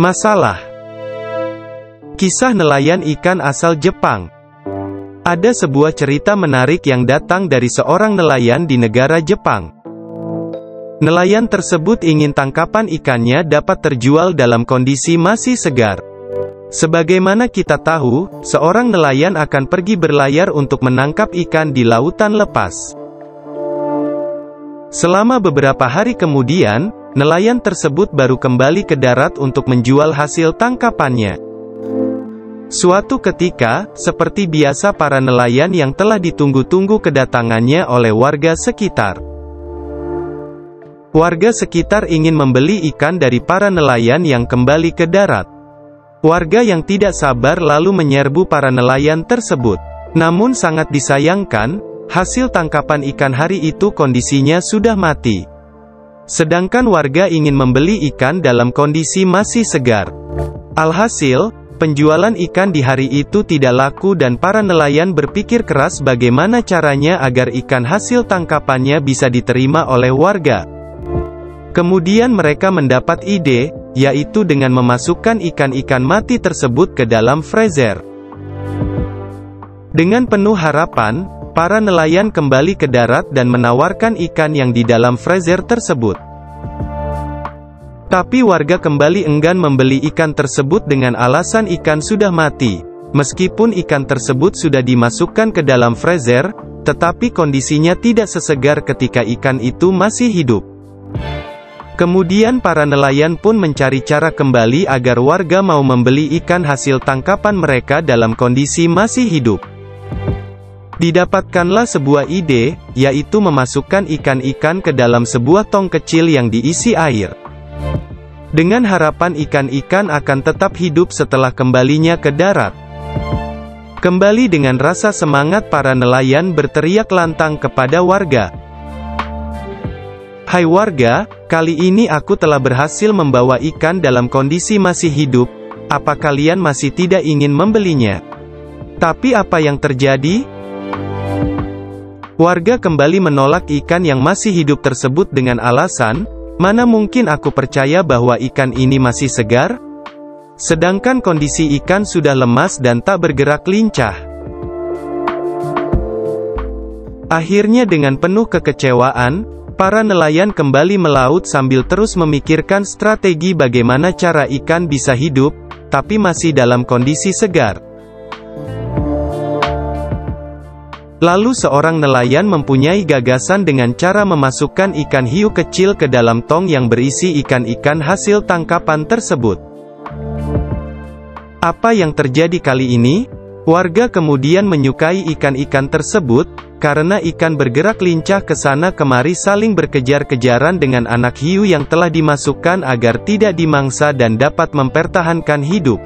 Masalah. Kisah nelayan ikan asal Jepang. Ada sebuah cerita menarik yang datang dari seorang nelayan di negara Jepang. Nelayan tersebut ingin tangkapan ikannya dapat terjual dalam kondisi masih segar. Sebagaimana kita tahu, seorang nelayan akan pergi berlayar untuk menangkap ikan di lautan lepas. Selama beberapa hari kemudian, nelayan tersebut baru kembali ke darat untuk menjual hasil tangkapannya. Suatu ketika, seperti biasa para nelayan yang telah ditunggu-tunggu kedatangannya oleh warga sekitar. Warga sekitar ingin membeli ikan dari para nelayan yang kembali ke darat. Warga yang tidak sabar lalu menyerbu para nelayan tersebut. Namun sangat disayangkan, hasil tangkapan ikan hari itu kondisinya sudah mati. Sedangkan warga ingin membeli ikan dalam kondisi masih segar. Alhasil, penjualan ikan di hari itu tidak laku dan para nelayan berpikir keras bagaimana caranya agar ikan hasil tangkapannya bisa diterima oleh warga. Kemudian mereka mendapat ide, yaitu dengan memasukkan ikan-ikan mati tersebut ke dalam freezer. Dengan penuh harapan, para nelayan kembali ke darat dan menawarkan ikan yang di dalam freezer tersebut. Tapi warga kembali enggan membeli ikan tersebut dengan alasan ikan sudah mati. Meskipun ikan tersebut sudah dimasukkan ke dalam freezer, tetapi kondisinya tidak sesegar ketika ikan itu masih hidup. Kemudian para nelayan pun mencari cara kembali agar warga mau membeli ikan hasil tangkapan mereka dalam kondisi masih hidup. Didapatkanlah sebuah ide, yaitu memasukkan ikan-ikan ke dalam sebuah tong kecil yang diisi air. Dengan harapan ikan-ikan akan tetap hidup setelah kembalinya ke darat. Kembali dengan rasa semangat para nelayan berteriak lantang kepada warga. "Hai warga, kali ini aku telah berhasil membawa ikan dalam kondisi masih hidup, apa kalian masih tidak ingin membelinya?" Tapi apa yang terjadi? Warga kembali menolak ikan yang masih hidup tersebut dengan alasan, "Mana mungkin aku percaya bahwa ikan ini masih segar? Sedangkan kondisi ikan sudah lemas dan tak bergerak lincah." Akhirnya dengan penuh kekecewaan, para nelayan kembali melaut sambil terus memikirkan strategi bagaimana cara ikan bisa hidup, tapi masih dalam kondisi segar. Lalu seorang nelayan mempunyai gagasan dengan cara memasukkan ikan hiu kecil ke dalam tong yang berisi ikan-ikan hasil tangkapan tersebut. Apa yang terjadi kali ini? Warga kemudian menyukai ikan-ikan tersebut, karena ikan bergerak lincah ke sana kemari saling berkejar-kejaran dengan anak hiu yang telah dimasukkan agar tidak dimangsa dan dapat mempertahankan hidup.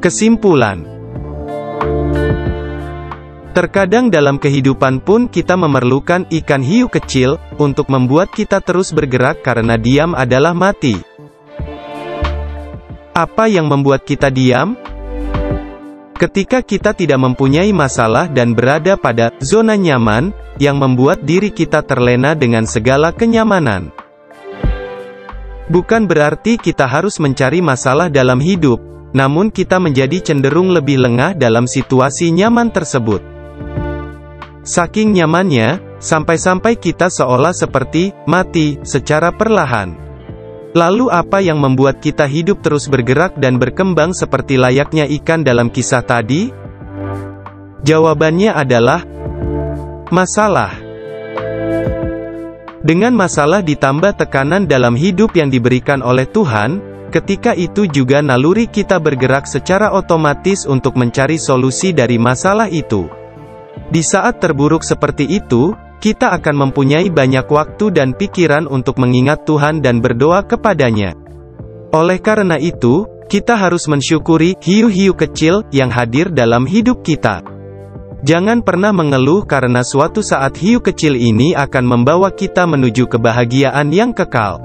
Kesimpulan. Terkadang dalam kehidupan pun kita memerlukan ikan hiu kecil, untuk membuat kita terus bergerak karena diam adalah mati. Apa yang membuat kita diam? Ketika kita tidak mempunyai masalah dan berada pada zona nyaman, yang membuat diri kita terlena dengan segala kenyamanan. Bukan berarti kita harus mencari masalah dalam hidup, namun kita menjadi cenderung lebih lengah dalam situasi nyaman tersebut. Saking nyamannya, sampai-sampai kita seolah seperti mati secara perlahan. Lalu apa yang membuat kita hidup terus bergerak dan berkembang seperti layaknya ikan dalam kisah tadi? Jawabannya adalah masalah. Dengan masalah ditambah tekanan dalam hidup yang diberikan oleh Tuhan, ketika itu juga naluri kita bergerak secara otomatis untuk mencari solusi dari masalah itu. Di saat terburuk seperti itu, kita akan mempunyai banyak waktu dan pikiran untuk mengingat Tuhan dan berdoa kepadanya. Oleh karena itu, kita harus mensyukuri hiu-hiu kecil yang hadir dalam hidup kita. Jangan pernah mengeluh karena suatu saat hiu kecil ini akan membawa kita menuju kebahagiaan yang kekal.